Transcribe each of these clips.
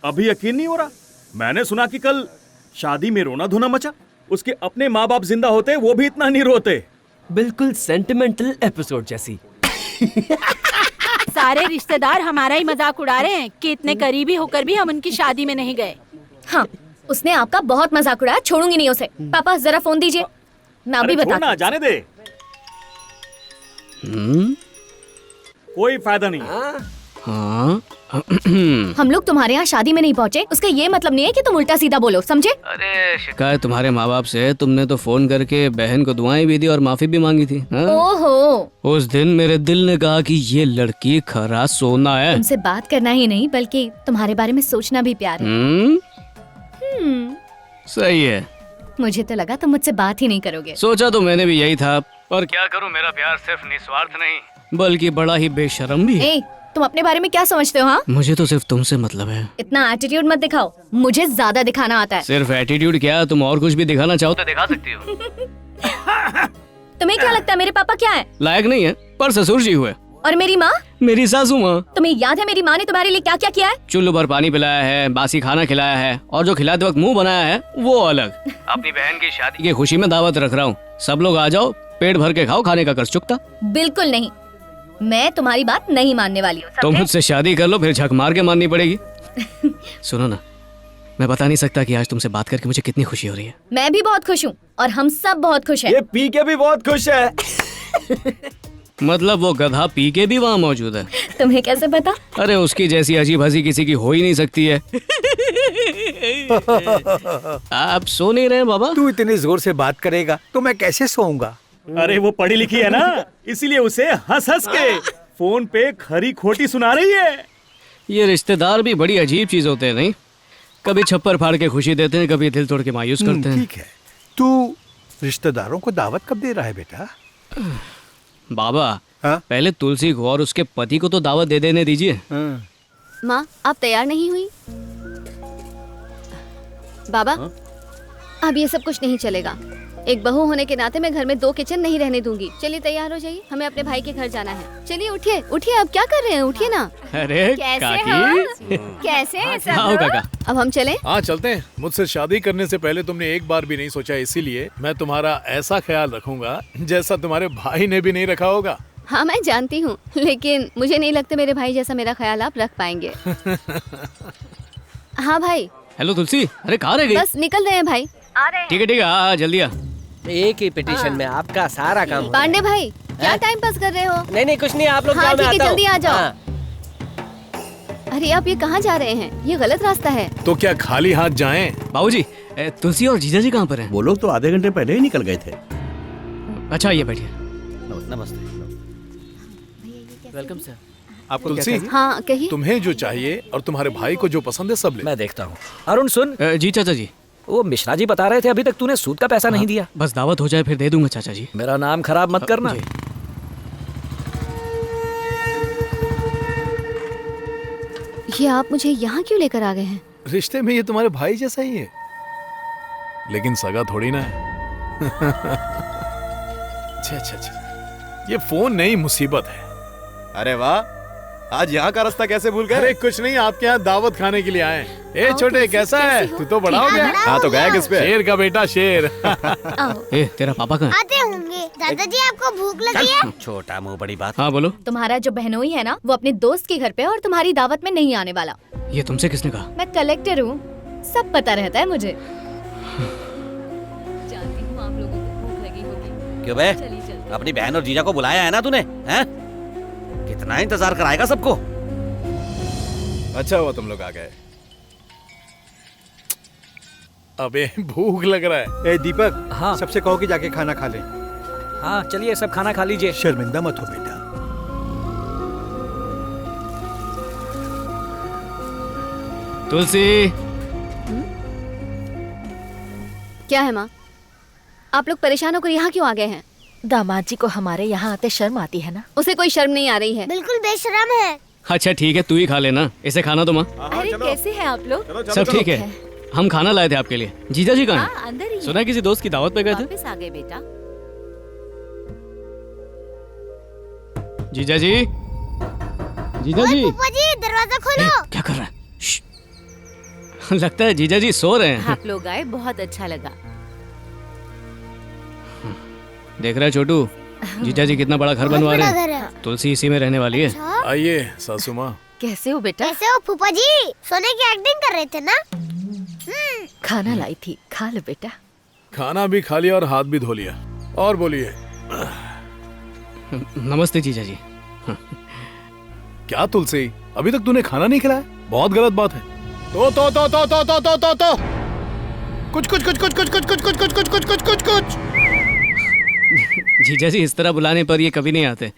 अभी यकीन नहीं हो रहा, मैंने सुना कि कल शादी में रोना धोना मचा। उसके अपने माँ बाप जिंदा होते वो भी इतना नहीं रोते। बिल्कुल सेंटिमेंटल एपिसोड जैसी। सारे रिश्तेदार हमारा ही मजाक उड़ा रहे हैं कि इतने करीबी होकर भी हम उनकी शादी में नहीं गए। हाँ, उसने आपका बहुत मजाक उड़ाया, छोड़ूंगी नहीं उसे। पापा जरा फोन दीजिए, मैं अभी छोड़ना, बता। जाने दे। कोई फायदा नहीं। हाँ हम लोग तुम्हारे यहाँ शादी में नहीं पहुँचे, उसका ये मतलब नहीं है कि तुम उल्टा सीधा बोलो, समझे? अरे शिकायत तुम्हारे माँ बाप से। तुमने तो फोन करके बहन को दुआएं भी दी और माफी भी मांगी थी। हाँ? ओहो, उस दिन मेरे दिल ने कहा कि ये लड़की खरा सोना है। तुमसे बात करना ही नहीं बल्कि तुम्हारे बारे में सोचना भी प्यार है। सही है। मुझे तो लगा तुम मुझसे बात ही नहीं करोगे। सोचा तो मैंने भी यही था, पर क्या करूं, मेरा प्यार सिर्फ निस्वार्थ नहीं बल्कि बड़ा ही बेशर्म भी है। ए, तुम अपने बारे में क्या समझते हो? हाँ, मुझे तो सिर्फ तुमसे मतलब है। इतना एटीट्यूड मत दिखाओ, मुझे ज्यादा दिखाना आता है। सिर्फ एटीट्यूड क्या, तुम और कुछ भी दिखाना चाहो तो दिखा सकती हो। तुम्हें क्या लगता है मेरे पापा क्या है? लायक नहीं है, पर ससुर जी हुए। और मेरी माँ? मेरी सासू माँ। तुम्हें याद है मेरी माँ ने तुम्हारे लिए क्या क्या किया है? चुल्लू भर पानी पिलाया है, बासी खाना खिलाया है, और जो खिलाते वक्त मुंह बनाया है वो अलग। अपनी बहन की शादी की खुशी में दावत रख रहा हूँ, सब लोग आ जाओ, पेट भर के खाओ, खाने का कर्ज चुकता। बिल्कुल नहीं, मैं तुम्हारी बात नहीं मानने वाली हूँ। तो मुझसे शादी कर लो, फिर झक मार के माननी पड़ेगी। सुनो ना, मैं बता नहीं सकता कि आज तुमसे बात करके मुझे कितनी खुशी हो रही है। मैं भी बहुत खुश हूँ और हम सब बहुत खुश हैं। ये पी के भी बहुत खुश है। मतलब वो गधा पी के भी वहाँ मौजूद है। तुम्हें कैसे पता? अरे उसकी जैसी अजीब हंसी किसी की हो ही नहीं सकती है। आप सो नहीं रहे बाबा? तू इतनी जोर से बात करेगा तो मैं कैसे सोऊंगा? अरे वो पढ़ी लिखी है ना, इसीलिए उसे हंस हंस के फोन पे खरी खोटी सुना रही है। ये रिश्तेदार भी बड़ी अजीब चीज होते हैं, नहीं? कभी छप्पर फाड़ के खुशी देते हैं, कभी दिल तोड़ के मायूस करते हैं। ठीक है, तू रिश्तेदारों को दावत कब दे रहा है बेटा? बाबा, हाँ? पहले तुलसी को और उसके पति को तो दावत दे देने दीजिए। हाँ। माँ, आप तैयार नहीं हुई? बाबा, अब ये सब कुछ नहीं चलेगा। एक बहू होने के नाते मैं घर में 2 किचन नहीं रहने दूंगी। चलिए तैयार हो जाइए, हमें अपने भाई के घर जाना है। चलिए उठिए उठिए, अब क्या कर रहे हैं, उठिए ना। अरे काकी, कैसे हैं सब आओ लोग? काका। अब हम चलें? हाँ चलते हैं। मुझसे शादी करने से पहले तुमने एक बार भी नहीं सोचा, इसीलिए मैं तुम्हारा ऐसा ख्याल रखूंगा जैसा तुम्हारे भाई ने भी नहीं रखा होगा। हाँ मैं जानती हूँ, लेकिन मुझे नहीं लगता मेरे भाई जैसा मेरा ख्याल आप रख पाएंगे। हाँ भाई। हेलो तुलसी, अरे कहाँ रह गई? बस निकल रहे हैं भाई। आ रहे हैं। ठीक है, आ जल्दी आ। एक ही पिटीशन में आपका सारा काम हो पांडे भाई, क्या टाइम पास कर रहे हो? गया। नहीं कुछ नहीं, आप लोग हाँ जाओ, मैं ठीक है, आता हूँ। जल्दी आ जाओ। हाँ। अरे आप ये कहाँ जा रहे हैं? ये गलत रास्ता है। तो क्या खाली हाथ जाएं? बाबूजी, तुलसी और जीजा जी कहाँ पर हैं? वो लोग तो आधे घंटे पहले ही निकल गए थे। अच्छा ये बैठिए। नमस्ते। Welcome sir. आपको तुलसी, हाँ कहिए। तुम्हें जो चाहिए और तुम्हारे भाई को जो पसंद है सब ले। मैं देखता हूँ। अरुण सुन, जी चाचा जी। वो मिश्रा जी बता रहे थे अभी तक तूने सूद का पैसा नहीं दिया। बस दावत हो जाए फिर दे दूंगा चाचा जी। मेरा नाम खराब मत करना। जी। ये आप मुझे यहाँ क्यों लेकर आ गए हैं? रिश्ते में ये तुम्हारे भाई जैसा ही है, लेकिन सगा थोड़ी ना है। अच्छा, ये फोन नई मुसीबत है। अरे वाह, आज यहाँ का रास्ता कैसे भूल गए? अरे कुछ नहीं, आपके यहाँ दावत खाने के लिए आए। ए छोटे, कैसा है? तू तो बड़ा हो गया। हाँ तो गया किस पे? शेर का बेटा शेर। ए तेरा पापा कहाँ है? आते होंगे। दादाजी आपको भूख लगी है? छोटा मुंह बड़ी बात। हाँ बोलो। तुम्हारा जो बहनोई है ना, वो अपने दोस्त के घर पे और तुम्हारी दावत में नहीं आने वाला। ये तुमसे किसने कहा? मैं कलेक्टर हूँ, सब पता रहता है मुझे। जानती हूँ आप लोगों को भूख लगी होगी। क्यों बे? चलिए चलते। अपनी बहन और जीजा को बुलाया है ना तूने? हैं? कितना इंतजार कराएगा सबको? अच्छा हुआ तुम लोग आ गए। अबे भूख लग रहा है। ए दीपक, हाँ। सबसे कहो कि जाके खाना खा ले। हाँ चलिए, सब खाना खा लीजिए। शर्मिंदा मत हो बेटा। तुलसी। क्या है माँ, आप लोग परेशान होकर यहाँ क्यों आ गए हैं? दामाद जी को हमारे यहाँ आते शर्म आती है ना। उसे कोई शर्म नहीं आ रही है। बिल्कुल बेशरम है। अच्छा ठीक है, तू ही खा लेना, इसे खाना दो माँ। अरे कैसे हैं आप लोग? सब ठीक है। हम खाना लाए थे आपके लिए। जीजा जी कहाँ हैं? अंदर ही सुना है किसी दोस्त की दावत पे गए थे। वापस आ गए बेटा। जीजा जी, जीजा ओए जी फूफा जी दरवाजा खोलो। क्या कर रहा है? श्श्श। लगता है जीजा जी सो रहे हैं। आप लोग आए बहुत अच्छा लगा। देख रहा है छोटू, जीजा जी कितना बड़ा घर बनवा रहे बड़ा घर हैं। है। तुलसी इसी में रहने वाली है। अच्छा, आइए सासू माँ। कैसे हो बेटा? कैसे हो फूफा जी? सोने की एक्टिंग कर रहे थे ना? खाना लाई थी, खा लो बेटा। खाना भी खा लिया और हाथ भी धो लिया। और बोलिए। नमस्ते जीजा जी। क्या तुलसी, अभी तक तूने खाना नहीं खिलाया? बहुत गलत बात है। तो कुछ कुछ कुछ कुछ कुछ कुछ कुछ कुछ कुछ कुछ कुछ कुछ कुछ कुछ। जीजा जी इस तरह बुलाने पर ये कभी नहीं आते।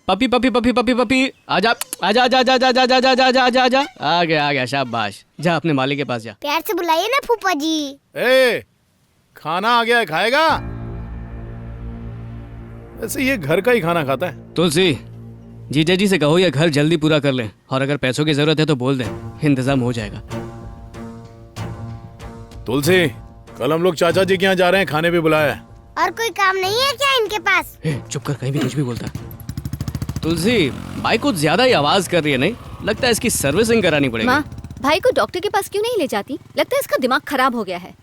Puppy puppy puppy puppy puppy आजा आजा आजा आजा आजा आजा आजा आजा आजा आजा आ गया शाबाश। जा अपने मालिक के पास जा। प्यार से बुलाइए ना फूफा जी। ए, खाना आ गया है, खाएगा? वैसे ये घर का ही खाना खाता है। तुलसी, जीजा जी से कहो ये घर जल्दी पूरा कर लें, और अगर पैसों की जरूरत है तो बोल दें, इंतजाम हो जाएगा। तुलसी, कल हम लोग चाचा जी के यहाँ जा रहे हैं, खाने पे बुलाया है। और कोई काम नहीं है क्या इनके पास? चुप कर, कहीं भी कुछ भी बोलता। तुलसी, बाइक कुछ ज्यादा ही आवाज कर रही है, नहीं लगता है इसकी सर्विसिंग करानी पड़ेगी। माँ, भाई को डॉक्टर के पास क्यों नहीं ले जाती? लगता है इसका दिमाग खराब हो गया है।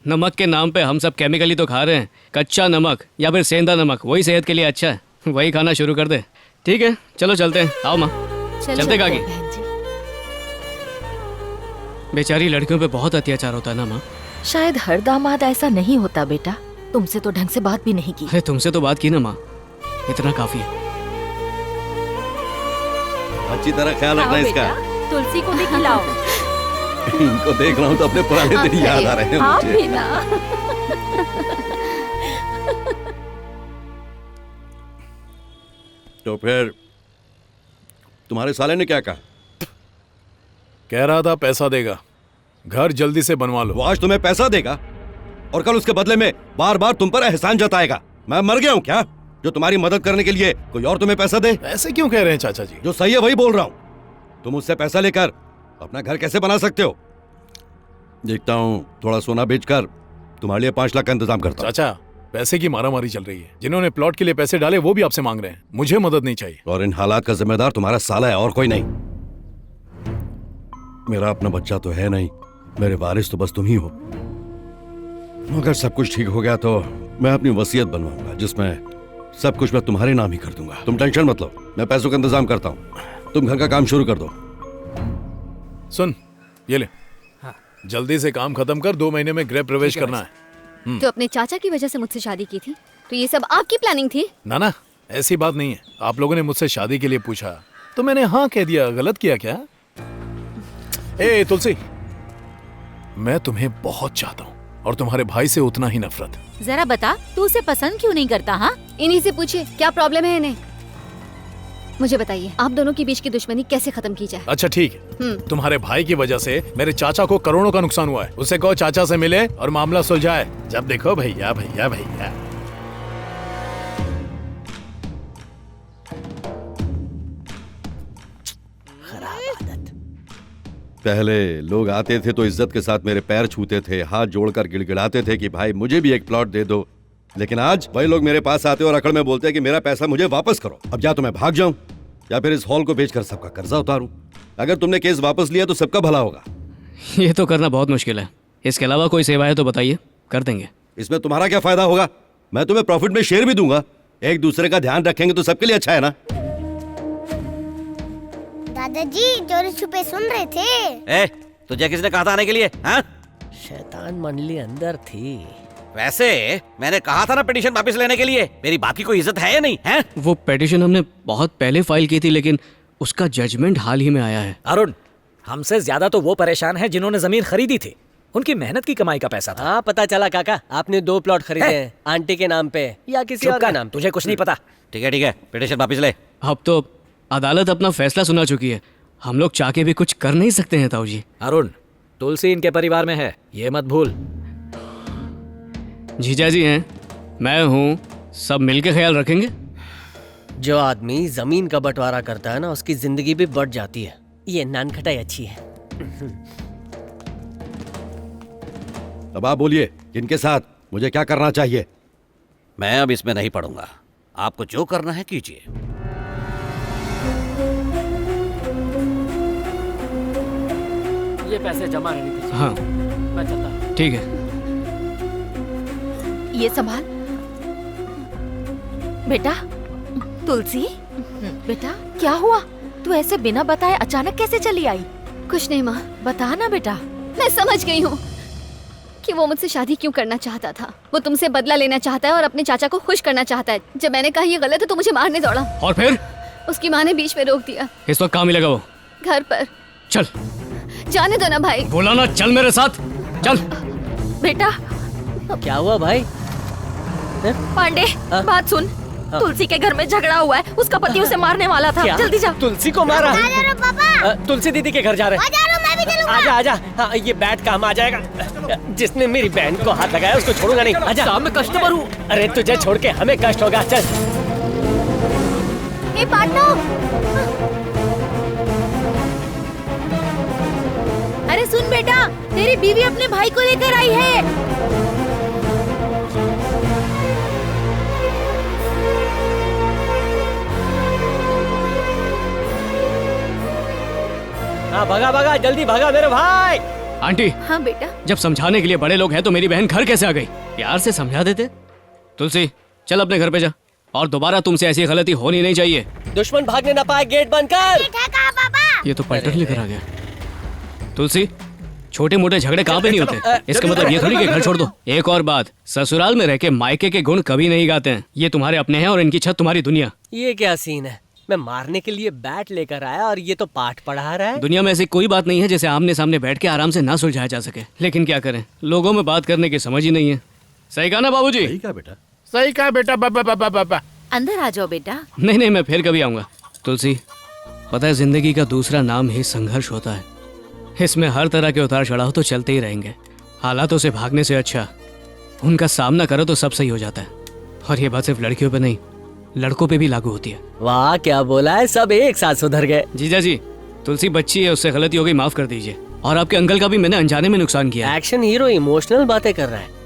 नमक के नाम पे हम सब केमिकली तो खा रहे हैं। कच्चा नमक या फिर सेंधा नमक, वही सेहत के लिए अच्छा है। वही खाना शुरू कर दे। ठीक है, चलो चलते हैं। आओ माँ, चलते काकी। बहन जी, बेचारी लड़कियों पे बहुत अत्याचार होता है ना माँ। शायद हर दामाद ऐसा नहीं होता बेटा। तुमसे तो ढंग से बात भी नहीं की। अरे तुमसे तो बात की ना माँ, इतना काफी है। अच्छी तरह ख्याल रखना आओ इसका। बेटा, तुलसी को भी खिलाओ। इनको देख रहा हूँ तो अपने पुराने दिन याद आ रहे हैं आप मुझे। भी ना। तो फिर तुम्हारे साले ने क्या कहा? कह रहा था पैसा देगा, घर जल्दी से बनवा लो। वो आज तुम्हें पैसा देगा और कल उसके बदले में बार बार तुम पर एहसान जताएगा। मैं मर गया हूँ क्या जो तुम्हारी मदद करने के लिए कोई और तुम्हें पैसा दे? ऐसे क्यों कह रहे हैं चाचा जी? जो सही है वही बोल रहा हूँ। तुम उससे पैसा लेकर अपना घर कैसे बना सकते हो? देखता हूँ थोड़ा सोना बेचकर तुम्हारे लिए 5 लाख का इंतजाम करता हूँ। चाचा, पैसे की मारामारी चल रही है। जिन्होंने प्लॉट के लिए पैसे डाले वो भी आपसे मांग रहे हैं। मुझे मदद नहीं चाहिए। और इन हालात का जिम्मेदार तुम्हारा साला है और कोई नहीं। मेरा अपना बच्चा तो है नहीं, मेरे वारिस तो बस तुम ही हो। अगर सब कुछ ठीक हो गया तो मैं अपनी वसीयत बनवाऊंगा जिसमें सब कुछ मैं तुम्हारे नाम ही कर दूंगा। तुम टेंशन मत लो, मैं पैसों का इंतजाम करता हूँ। तुम घर का काम शुरू कर दो। सुन, ये ले। जल्दी से काम खत्म कर, 2 महीने में गृह प्रवेश करना है। तो अपने चाचा की वजह से मुझसे शादी की थी, तो ये सब आपकी प्लानिंग थी? ना ना, ऐसी बात नहीं है। आप लोगों ने मुझसे शादी के लिए पूछा तो मैंने हाँ कह दिया। गलत किया क्या? ए तुलसी, मैं तुम्हें बहुत चाहता हूँ और तुम्हारे भाई से उतना ही नफरत। जरा बता, तू उसे पसंद क्यों नहीं करता? हाँ, इन्हीं से पूछिए क्या प्रॉब्लम है इन्हें। मुझे बताइए, आप दोनों के बीच की दुश्मनी कैसे खत्म की जाए? अच्छा ठीक है, तुम्हारे भाई की वजह से मेरे चाचा को करोड़ों का नुकसान हुआ है। उसे कहो चाचा से मिले और मामला सुलझाए। जब देखो भैया भैया भैया। पहले लोग आते थे तो इज्जत के साथ मेरे पैर छूते थे, हाथ जोड़कर गिड़गिड़ाते थे कि भाई मुझे भी एक प्लॉट दे दो। लेकिन आज वही लोग मेरे पास आते और अकड़ में बोलते हैं कि मेरा पैसा मुझे वापस करो। अब या तो मैं भाग जाऊं या फिर इस हॉल को बेचकर सबका कर्जा उतारूं। अगर तुमने केस वापस लिया तो सबका भला होगा। ये तो करना बहुत मुश्किल है। इसके अलावा कोई सेवा है तो बताइए, कर देंगे। इसमें तुम्हारा क्या फायदा होगा? मैं तुम्हें प्रॉफिट में शेयर भी दूंगा। एक दूसरे का ध्यान रखेंगे तो सबके लिए अच्छा है ना। दादाजी चोरी छुपे सुन रहे थे। तुझे किसने कहा था आने के लिए? हाँ? शैतान मंडली अंदर थी। वैसे मैंने कहा था ना पिटीशन वापस लेने के लिए। मेरी बात की कोई इज्जत है या नहीं है? वो पिटीशन हमने बहुत पहले फाइल की थी, लेकिन उसका जजमेंट हाल ही में आया है। अरुण, हमसे ज्यादा तो वो परेशान है जिन्होंने जमीन खरीदी थी। उनकी मेहनत की कमाई का पैसा था। हाँ पता चला काका, आपने 2 प्लॉट खरीदे हैं, आंटी के नाम पे या किसी और का नाम। तुझे कुछ नहीं पता। ठीक है, पिटीशन वापस ले। अब तो अदालत अपना फैसला सुना चुकी है। हम लोग चाह के भी कुछ कर नहीं सकते हैं ताऊ जी। अरुण, तुलसी इनके परिवार में है, ये मत भूल। जीजा जी हैं, मैं हूँ, सब मिलके ख्याल रखेंगे। जो आदमी जमीन का बंटवारा करता है ना, उसकी जिंदगी भी बढ़ जाती है। ये नान खटाई अच्छी है। अब आप बोलिए, इनके साथ मुझे क्या करना चाहिए? मैं अब इसमें नहीं पढ़ूंगा। आपको जो करना है कीजिए। मुझे पैसे जमा रहने दीजिए। हाँ मैं चलता हूँ। ठीक है। ये संभाल बेटा। तुलसी बेटा क्या हुआ? तू ऐसे बिना बताए अचानक कैसे चली आई? कुछ नहीं माँ, बता ना बेटा। मैं समझ गई हूँ कि वो मुझसे शादी क्यों करना चाहता था। वो तुमसे बदला लेना चाहता है और अपने चाचा को खुश करना चाहता है। जब मैंने कहा ये गलत है तो मुझे मारने दौड़ा। और फिर उसकी माँ ने बीच में रोक दिया। इस वक्त कहाँ मिलेगा वो? घर पर। चल। जाने दो ना भाई। बोला ना चल मेरे साथ, चल। बेटा क्या हुआ भाई? पांडे बात सुन। तुलसी के घर में झगड़ा हुआ है, उसका पति उसे मारने वाला था। क्या? जल्दी जा। तुलसी को मारा? पापा तुलसी दीदी के घर जा रहे हैं। मैं भी चलूंगा। आजा आजा, हाँ, ये बैट काम आ जाएगा। जिसने मेरी बहन को हाथ लगाया उसको छोड़ूंगा नहीं। आजा। सामने कस्टमर हूँ। अरे तुझे छोड़ के हमें कष्ट होगा। चल। ए पार्टनर, अरे सुन बेटा, तेरी बीवी अपने भाई को लेकर आई है। हाँ भगा भगा, जल्दी भगा मेरे भाई। आंटी, हाँ बेटा। जब समझाने के लिए बड़े लोग हैं तो मेरी बहन घर कैसे आ गई? प्यार से समझा देते। तुलसी चल अपने घर पे जा, और दोबारा तुमसे ऐसी गलती होनी नहीं चाहिए। दुश्मन भागने ना पाए, गेट बंद कर। ये तो पलटन लेकर आ गया। तुलसी, छोटे मोटे झगड़े कहाँ पे नहीं होते, इसका मतलब ये थोड़ी कि घर छोड़ दो। एक और बात, ससुराल में रह के मायके के गुण कभी नहीं गाते हैं। ये तुम्हारे अपने हैं और इनकी छत तुम्हारी दुनिया। ये क्या सीन है? मैं मारने के लिए बैट लेकर आया और ये तो पाठ पढ़ा रहा है। दुनिया में ऐसी कोई बात नहीं है जिसे आमने सामने बैठ के आराम से ना सुलझाया जा सके, लेकिन क्या करें, लोगों में बात करने की समझ ही नहीं है। सही कहा ना बाबूजी? सही कहा बेटा। सही कहा बेटा। बाबा अंदर आ जाओ बेटा। नहीं, मैं फिर कभी आऊंगा। तुलसी, पता है जिंदगी का दूसरा नाम ही संघर्ष होता है। इसमें हर तरह के उतार चढ़ाव तो चलते ही रहेंगे। हालातों से भागने से अच्छा उनका सामना करो तो सब सही हो जाता है। और ये बात सिर्फ लड़कियों पे नहीं, लड़कों पे भी लागू होती है। वाह क्या बोला है, सब एक साथ सुधर गए। जीजा जी, तुलसी बच्ची है, उससे गलती हो गई, माफ कर दीजिए। और आपके अंकल का भी मैंने अनजाने में नुकसान किया है। एक्शन हीरो इमोशनल बातें कर रहा है।